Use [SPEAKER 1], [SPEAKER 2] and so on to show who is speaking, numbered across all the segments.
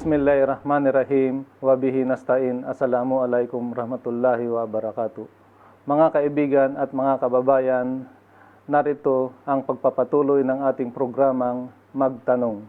[SPEAKER 1] Bismillahirrahmanirrahim. Wabihi nasta'in. Assalamualaikum warahmatullahi wabarakatuh. Mga kaibigan at mga kababayan, narito ang pagpapatuloy ng ating programang Magtanong.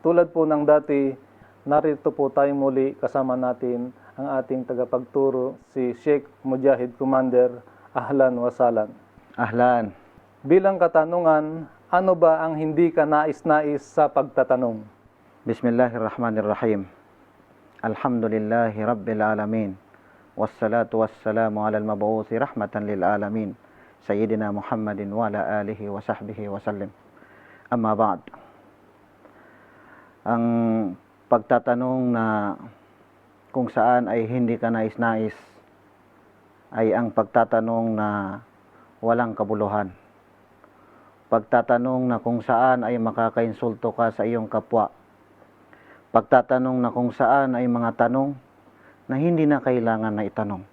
[SPEAKER 1] Tulad po ng dati, narito po tayo muli kasama natin ang ating tagapagturo, si Sheikh Mujahid Commander. Ahlan wa salan.
[SPEAKER 2] Ahlan.
[SPEAKER 1] Bilang katanungan, ano ba ang hindi ka nais-nais sa pagtatanong?
[SPEAKER 2] Bismillahirrahmanirrahim. Alhamdulillahi Rabbil Alamin. Wassalatu wassalamu ala al-mabuuthi rahmatan lil alamin. Sayyidina Muhammadin wa ala alihi wa sahbihi wa sallim. Amma ba'd. Ang pagtatanong na kung saan ay hindi ka nais-nais ay ang pagtatanong na walang kabuluhan. Pagtatanong na kung saan ay makakainsulto ka sa iyong kapwa. Pagtatanong na kung saan ay mga tanong na hindi na kailangan na itanong.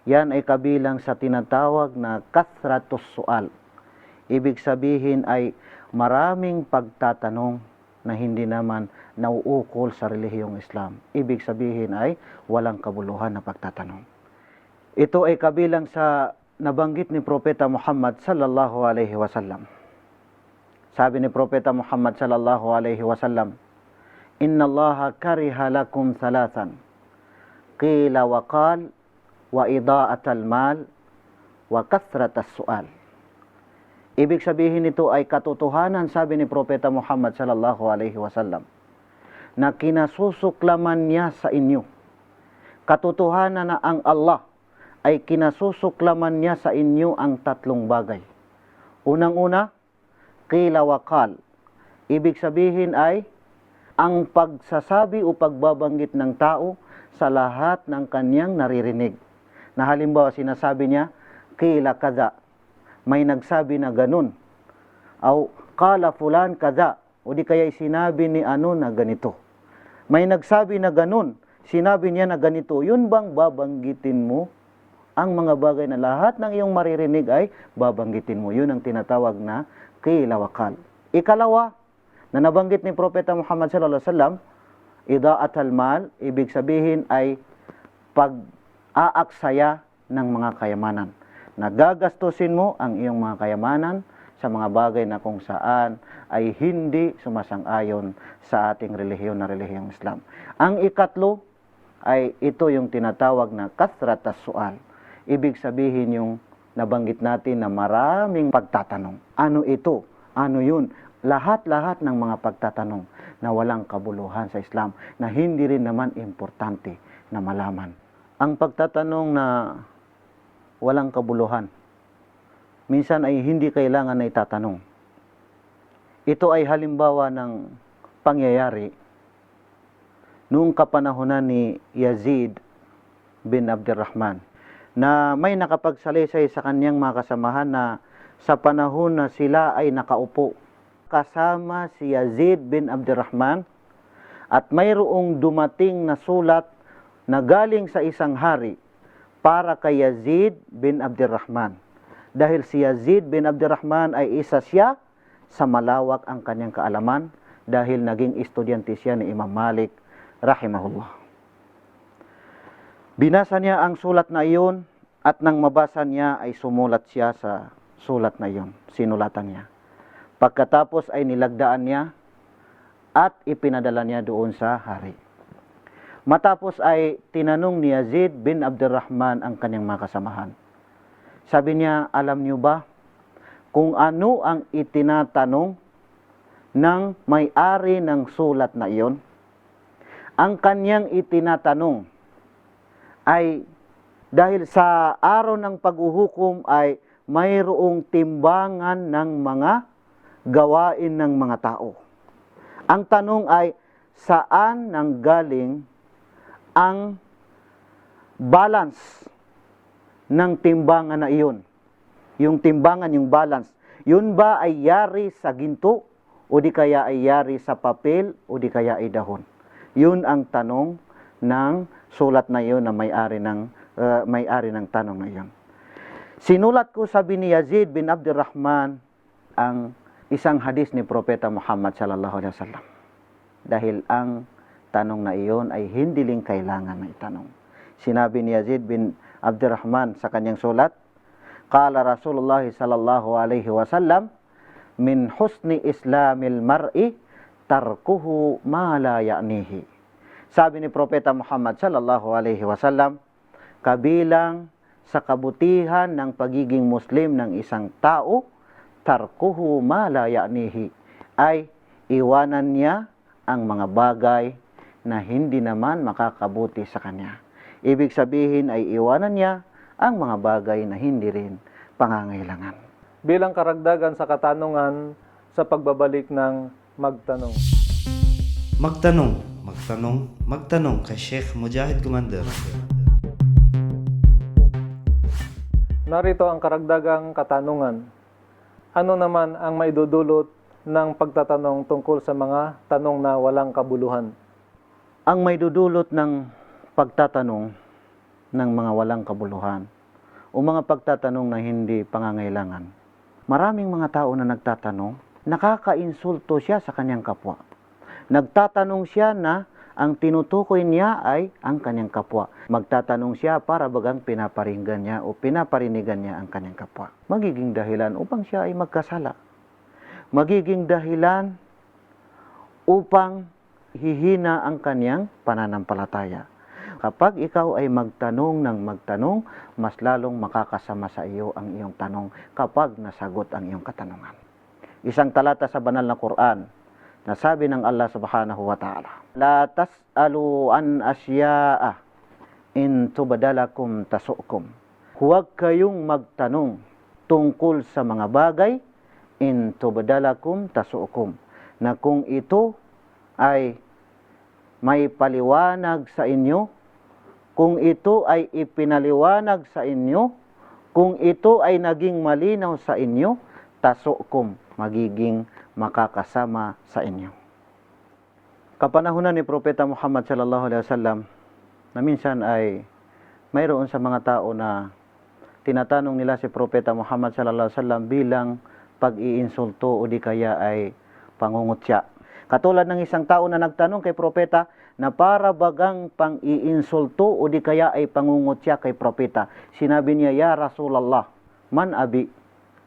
[SPEAKER 2] Yan ay kabilang sa tinatawag na kathratus su'al. Ibig sabihin ay maraming pagtatanong na hindi naman nauukol sa relihiyong Islam. Ibig sabihin ay walang kabuluhan na pagtatanong. Ito ay kabilang sa nabanggit ni Propeta Muhammad sallallahu alaihi wasallam. Sabi ni Propeta Muhammad sallallahu alaihi wasallam, Inna Allaha kariha lakum thalathan, qila wa qal, wa ida'atal mal, wa kathratas su'al. Ibig sabihin nito ay katotohanan, sabi ni Propeta Muhammad sallallahu alaihi wasallam, na kinasusuklaman niya sa inyo. Katotohanan na ang Allah ay kinasusuklaman niya sa inyo ang tatlong bagay. Unang-una, qila wa qal. Ibig sabihin ay ang pagsasabi o pagbabanggit ng tao sa lahat ng kanyang naririnig. Na halimbawa sinasabi niya, qila kaza, may nagsabi na ganun. O qala fulan kaza, o di kaya sinabi ni ano na ganito. May nagsabi na ganun, sinabi niya na ganito. Yun bang babanggitin mo? Ang mga bagay na lahat ng iyong maririnig ay babanggitin mo. Yun ang tinatawag na qila wa qal. Ikalawa, na nabanggit ni Propeta Muhammad sallallahu alaihi wasallam, ida'atal mal, ibig sabihin ay pag-aaksaya ng mga kayamanan. Nagagastusin mo ang iyong mga kayamanan sa mga bagay na kung saan ay hindi sumasang-ayon sa ating relihiyon na relihiyong Islam. Ang ikatlo ay ito yung tinatawag na kathratas su'al. Ibig sabihin yung nabanggit natin na maraming pagtatanong. Ano ito? Ano yun? Lahat-lahat ng mga pagtatanong na walang kabuluhan sa Islam, na hindi rin naman importante na malaman. Ang pagtatanong na walang kabuluhan, minsan ay hindi kailangan na itatanong. Ito ay halimbawa ng pangyayari noong kapanahunan ni Yazid bin Abdurrahman, na may nakapagsalaysay sa kanyang mga kasamahan na sa panahon na sila ay nakaupo kasama si Yazid bin Abdurrahman, at mayroong dumating na sulat na galing sa isang hari para kay Yazid bin Abdurrahman. Dahil si Yazid bin Abdurrahman ay isa siya sa malawak ang kanyang kaalaman, dahil naging estudyante siya ni Imam Malik rahimahullah. Binasa niya ang sulat na iyon, at nang mabasa niya ay sumulat siya sa sulat na iyon, sinulatan niya. Pagkatapos ay nilagdaan niya at ipinadala niya doon sa hari. Matapos ay tinanong ni Yazid bin Abdurrahman ang kanyang mga kasamahan. Sabi niya, alam niyo ba kung ano ang itinatanong ng may-ari ng sulat na iyon? Ang kanyang itinatanong ay dahil sa araw ng paghuhukom ay mayroong timbangan ng mga gawain ng mga tao. Ang tanong ay, saan nanggaling ang balance ng timbangan na iyon? Yung timbangan, yung balance, yun ba ay yari sa ginto, o di kaya ay yari sa papel, o di kaya ay dahon? Yun ang tanong ng sulat na iyon na may-ari ng tanong na iyon. Sinulat ko, sabi ni Yazid bin Abdurrahman, ang isang hadis ni Propeta Muhammad sallallahu alaihi wasallam. Dahil ang tanong na iyon ay hindi rin kailangan na itanong. Sinabi ni Yazid bin Abdurrahman sa kanyang sulat, Qala Rasulullah sallallahu alaihi wasallam, min husni islamil mar'i tarkuhu ma la ya'nihi. Sabi ni Propeta Muhammad sallallahu alaihi wasallam, kabilang sa kabutihan ng pagiging Muslim ng isang tao, tarkuhu ma la ya'nihi, ay iwanan niya ang mga bagay na hindi naman makakabuti sa kanya. Ibig sabihin ay iwanan niya ang mga bagay na hindi rin pangangailangan.
[SPEAKER 1] Bilang karagdagan sa katanungan sa pagbabalik ng magtanong.
[SPEAKER 3] Magtanong kay Sheikh Mujahid Gumander.
[SPEAKER 1] Narito ang karagdagang katanungan. Ano naman ang maidudulot ng pagtatanong tungkol sa mga tanong na walang kabuluhan?
[SPEAKER 2] Ang may dudulot ng pagtatanong ng mga walang kabuluhan o mga pagtatanong na hindi pangangailangan. Maraming mga tao na nagtatanong, nakakainsulto siya sa kanyang kapwa. Nagtatanong siya na ang tinutukoy niya ay ang kanyang kapwa. Magtatanong siya para bagang pinaparinggan niya o pinaparinigan niya ang kanyang kapwa. Magiging dahilan upang siya ay magkasala. Magiging dahilan upang hihina ang kanyang pananampalataya. Kapag ikaw ay magtanong ng magtanong, mas lalong makakasama sa iyo ang iyong tanong kapag nasagot ang iyong katanungan. Isang talata sa banal na Quran, na sabi ng Allah subhanahu wa ta'ala, La tas'alu an asya'a in tubadalakum tasu'kum. Huwag kayong magtanong tungkol sa mga bagay in tubadalakum tasu'kum, na kung ito ay may paliwanag sa inyo, kung ito ay ipinaliwanag sa inyo, kung ito ay naging malinaw sa inyo, tasu'kum, magiging makakasama sa inyo. Kapanahunan ni Propeta Muhammad sallallahu alaihi wasallam, na minsan ay mayroon sa mga tao na tinatanong nila si Propeta Muhammad sallallahu alaihi wasallam bilang pag-iinsulto o di kaya ay pangungutya. Katulad ng isang tao na nagtanong kay Propeta na para bagang pang-iinsulto o di kaya ay pangungutya kay Propeta. Sinabi niya, Ya Rasulallah, man abi?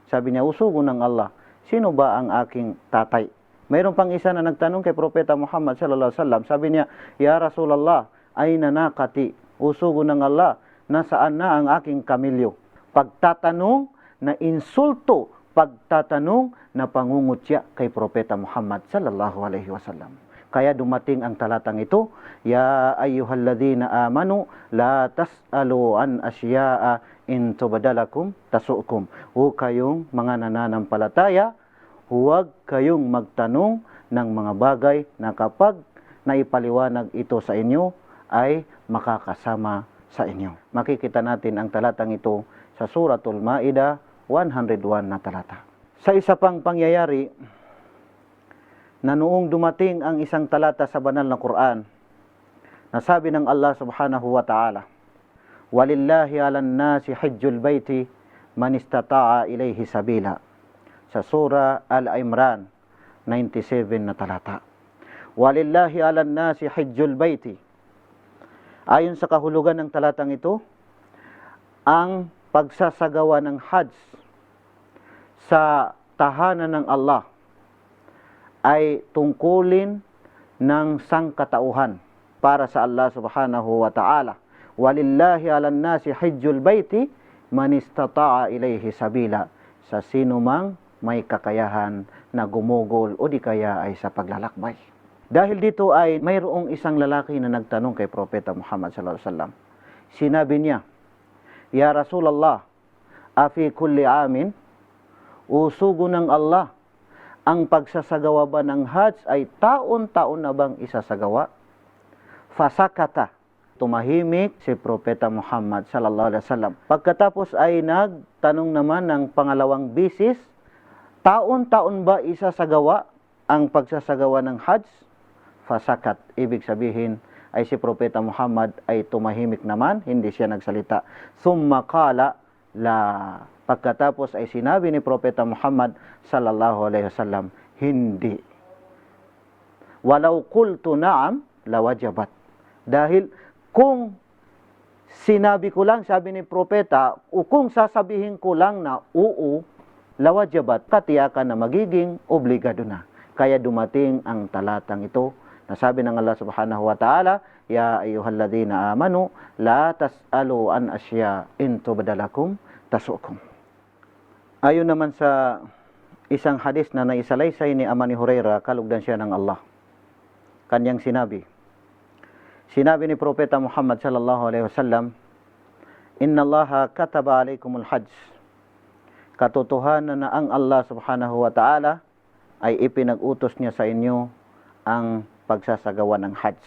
[SPEAKER 2] Sabi niya, usugo ng Allah, sino ba ang aking tatay? Mayroon pang isa na nagtanong kay Propeta Muhammad sallallahu alaihi wasallam. Sabi niya, Ya Rasulallah, ayna naqati? Usugo ng Allah, nasaan na ang aking kamilyo? Pagtatanong na insulto, pagtatanong na pangungutya kay Propeta Muhammad sallallahu alaihi wasallam. Kaya dumating ang talatang ito, Ya ayyuhalladhina amanu, la tas'alu an asya'a in tubadalakum tasu'kum. O kayong mga nananampalataya, huwag kayong magtanong ng mga bagay na kapag naipaliwanag ito sa inyo, ay makakasama sa inyo. Makikita natin ang talatang ito sa Suratul Ma'idah 101 na talata. Sa isa pang pangyayari, na noong dumating ang isang talata sa banal na Quran, nasabi ng Allah subhanahu wa ta'ala, Walillahi alan nasi hajjul bayti man istata'a ilayhi sabila. Sa Surah Al-Imran 97 na talata. Walillahi alan nasi hajjul bayti. Ayon sa kahulugan ng talatang ito, ang pagsasagawa ng Hajj sa tahanan ng Allah ay tungkulin ng sangkatauhan para sa Allah subhanahu wa ta'ala. Walillahi alan nasi hajjul bayti man istata'a ilayhi sabila. Sa sino mang may kakayahan na gumugol o di kaya ay sa paglalakbay. Dahil dito ay mayroong isang lalaki na nagtanong kay Propeta Muhammad sallallahu alaihi wasallam. Sinabi niya, Ya Rasulallah, afi kulli amin, usugo ng Allah, ang pagsasagawa ba ng Hajj ay taon-taon na bang isasagawa? Fasakata, tumahimik si Propeta Muhammad sallallahu alaihi wasallam. Pagkatapos ay nagtanong naman ng pangalawang bisis, taon-taon ba isasagawa ang pagsasagawa ng Hajj? Fasakat, ibig sabihin ay si Propeta Muhammad ay tumahimik naman, hindi siya nagsalita. Thumma qala la. Pagkatapos ay sinabi ni Propeta Muhammad sallallahu alaihi wasallam, hindi. Walau qultu na'am, lawajabat. Dahil kung sinabi ko lang, sabi ni propeta, o kung sasabihin ko lang na oo, lawajabat, katiyakan na magiging obligado na. Kaya dumating ang talatang ito na sabi ng Allah subhanahu wa ta'ala, Ya ayyuhalladhina amanu, la tas'alu an asya in tubdalakum tasukum. Ayon naman sa isang hadis na naisalaysay ni Ama ni Hurairah, kalugdan siya ng Allah. Kanyang sinabi ni Propeta Muhammad sallallahu alaihi wasallam, Inna Allaha kataba alaikumul hajj. Katotohanan na ang Allah subhanahu wa ta'ala ay ipinag-utos niya sa inyo ang pagsasagawa ng hajj.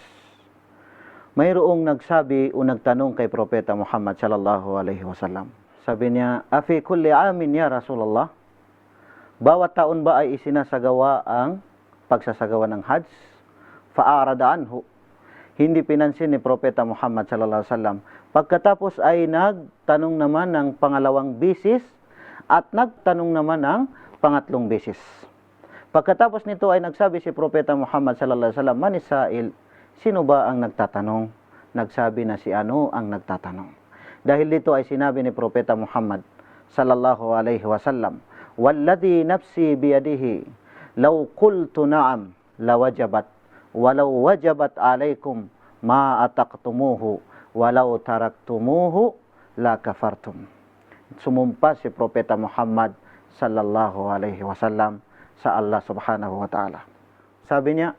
[SPEAKER 2] Mayroong nagsabi o nagtanong kay Propeta Muhammad sallallahu alaihi wasallam. Sabi niya, Afi kulli amin ya Rasulullah, bawat taon ba ay isinasagawa ang pagsasagawa ng hajj? Fa'arada anhu. Hindi pinansin ni Propeta Muhammad sallallahu alaihi wasallam. Pagkatapos ay nagtanong naman ng pangalawang bisis at nagtanong naman ng pangatlong bisis. Pagkatapos nito ay nagsabi si Propeta Muhammad sallallahu alaihi wasallam, Manisail, sino ba ang nagtatanong? Nagsabi na si ano ang nagtatanong. Dahil dito ay sinabi ni Propeta Muhammad sallallahu alaihi wasallam, Walladhi nafsi biyadihi, law qultu na'am, lawajabat, walau wajabat alaikum ma ataqtumuhu, walau taraktumuhu, la kafartum. Sumumpa si Propeta Muhammad sallallahu alaihi wasallam sa Allah subhanahu wa ta'ala. Sabi niya,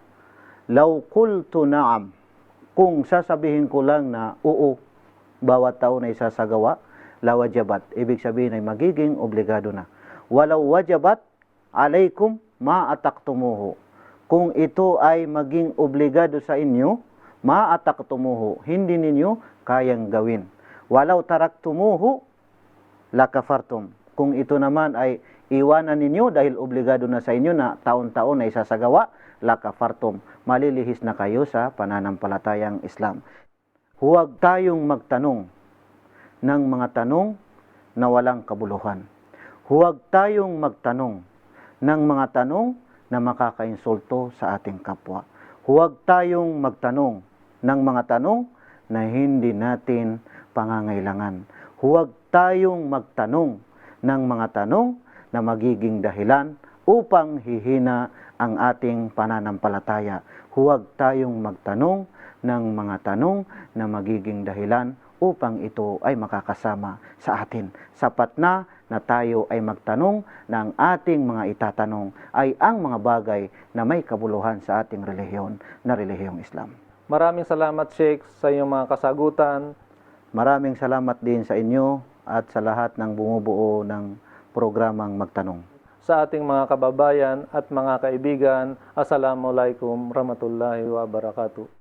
[SPEAKER 2] Law qultu na'am, kung sasabihin ko lang na oo, bawat taon ay sasagawa, lawajabat, ibig sabihin ay magiging obligado na. Walau wajabat alaikum ma ataqtumuhu, kung ito ay maging obligado sa inyo, ma ataqtumuhu, hindi ninyo kayang gawin. Walau taraktumuhu, la kafartum, kung ito naman ay iwanan ninyo dahil obligado na sa inyo na taon-taon ay sasagawa, la kafartum, malilihis na kayo sa pananampalatayang Islam. Huwag tayong magtanong ng mga tanong na walang kabuluhan. Huwag tayong magtanong ng mga tanong na makakainsulto sa ating kapwa. Huwag tayong magtanong ng mga tanong na hindi natin pangangailangan. Huwag tayong magtanong ng mga tanong na magiging dahilan upang hihina ang ating pananampalataya. Huwag tayong magtanong ng mga tanong na magiging dahilan upang ito ay makakasama sa atin. Sapat na tayo ay magtanong na ang ating mga itatanong ay ang mga bagay na may kabuluhan sa ating relihiyon na relihiyong Islam.
[SPEAKER 1] Maraming salamat, Sheikh, sa iyong mga kasagutan.
[SPEAKER 2] Maraming salamat din sa inyo at sa lahat ng bumubuo ng programang Magtanong.
[SPEAKER 1] Sa ating mga kababayan at mga kaibigan, Assalamualaikum warahmatullahi wabarakatuh.